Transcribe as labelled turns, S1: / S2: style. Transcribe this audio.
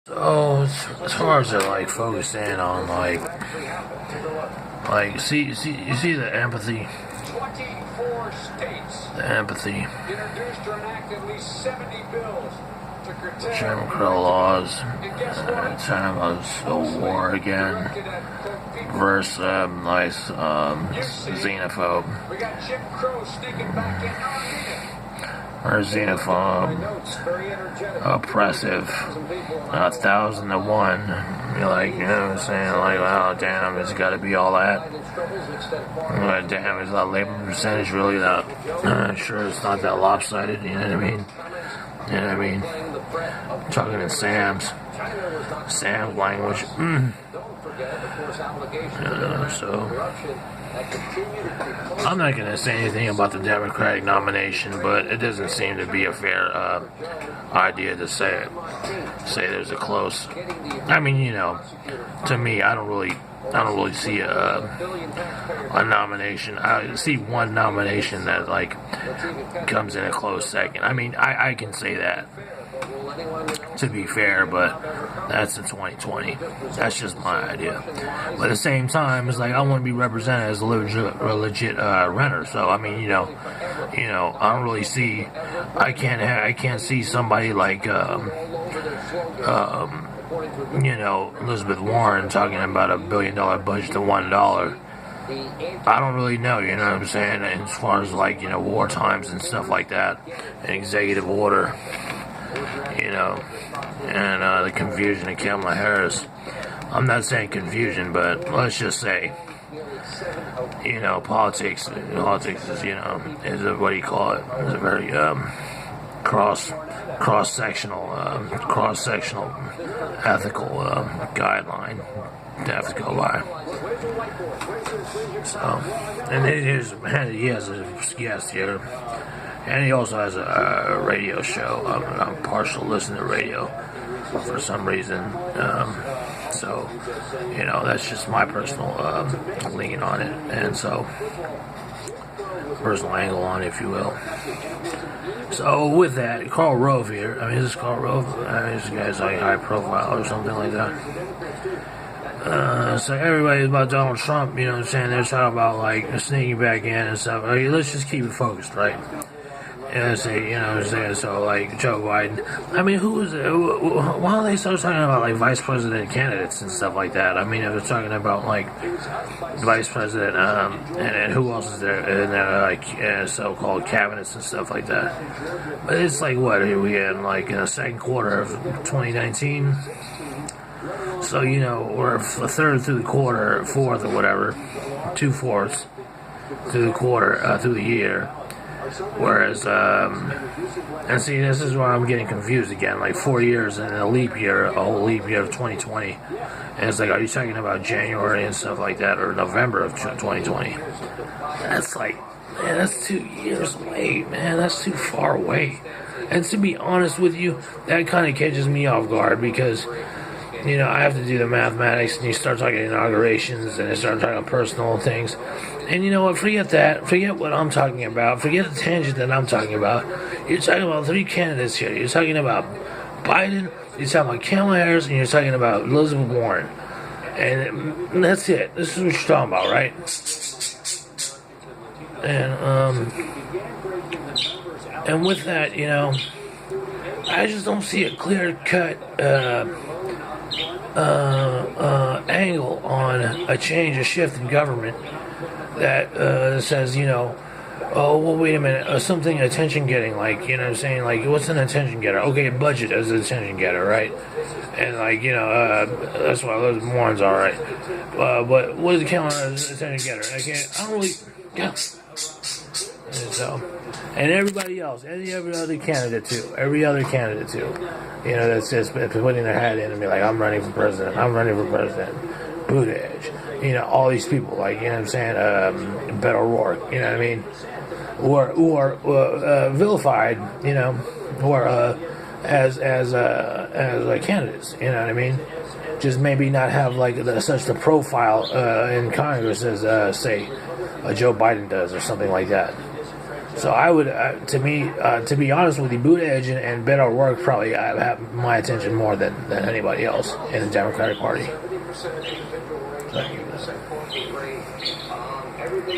S1: So it's hard to like focus in on you see the empathy,
S2: 24 states
S1: the empathy,
S2: introduced or enacted at least 70 bills to curtail
S1: Jim Crow laws,
S2: and guess what?
S1: time of Civil War again,
S2: Directed at people.
S1: versus xenophobe,
S2: We got Jim Crow sneaking back in Armenia.
S1: or xenophobe,
S2: Notes, very energetic.
S1: oppressive, 1,000 to 1. You're like, you know what I'm saying? Like, wow, damn, it's got to be all that. Damn, is that labor percentage really that? Sure, it's not that lopsided. You know what I mean? You know what I mean? Talking in Sam's language. So I'm not going to say anything about the Democratic nomination, but it doesn't seem to be a fair idea to say there's a close. I mean, you know, to me, I don't really see a nomination. I see one nomination that like comes in a close second. I mean, I can say that, to be fair, but that's in 2020. That's just my idea. But at the same time, it's like I want to be represented as a legit renter. So I mean, you know, I don't really see. I can't see somebody like Elizabeth Warren talking about $1 billion budget to $1. I don't really know, you know what I'm saying, as far as like, war times and stuff like that, and executive order, and the confusion of Kamala Harris. I'm not saying confusion, but let's just say, politics is, is a, what do you call it, is a very, cross-sectional ethical guideline to have to go by. So, and he has a guest here, and he also has a radio show. I'm partial to listen to radio for some reason. So, that's just my personal lean on it, and so personal angle on it, if you will. So with that, Karl Rove here. I mean, is this Karl Rove? This guy's like high profile or something like that. So everybody's about Donald Trump, you know what I'm saying? They're talking about like sneaking back in and stuff. I mean, let's just keep it focused, right? And say, you know what I'm saying? So like Joe Biden. I mean, why don't they start talking about like vice president candidates and stuff like that? I mean, if they're talking about like vice president, and who else is there in their like so-called cabinets and stuff like that. But it's like what are we in like in the second quarter of 2019? So we're a third through the quarter, fourth or whatever, 2/4 through the quarter, through the year. Whereas, and see, this is where I'm getting confused again. Like 4 years and a leap year, a whole leap year of 2020. And it's like, are you talking about January and stuff like that, or November of 2020? That's like, man, that's 2 years away, man. That's too far away. And to be honest with you, that kind of catches me off guard because, I have to do the mathematics, and you start talking inaugurations, and you start talking personal things. And you know what? Forget that. Forget what I'm talking about. Forget the tangent that I'm talking about. You're talking about 3 candidates here. You're talking about Biden, you're talking about Kamala Harris, and you're talking about Elizabeth Warren. And that's it. This is what you're talking about, right? And with that, I just don't see a clear-cut angle on a change, a shift in government that says, oh, well, wait a minute, something attention-getting, like, you know what I'm saying, like, what's an attention getter? Okay, budget as an attention getter, right? And, like, that's why those Warren's all right. But what is the Kamala as an attention getter? I don't really, yeah. And so, and everybody else, every other candidate too, that's just putting their hat in and be like, I'm running for president, Buttigieg, all these people, like, you know what I'm saying, Beto O'Rourke, you know what I mean, who are vilified, who are as candidates, you know what I mean, just maybe not have like such the profile in Congress as say Joe Biden does or something like that. So I would, to be honest with you, Buttigieg and Beto O'Rourke probably have my attention more than anybody else in the Democratic Party.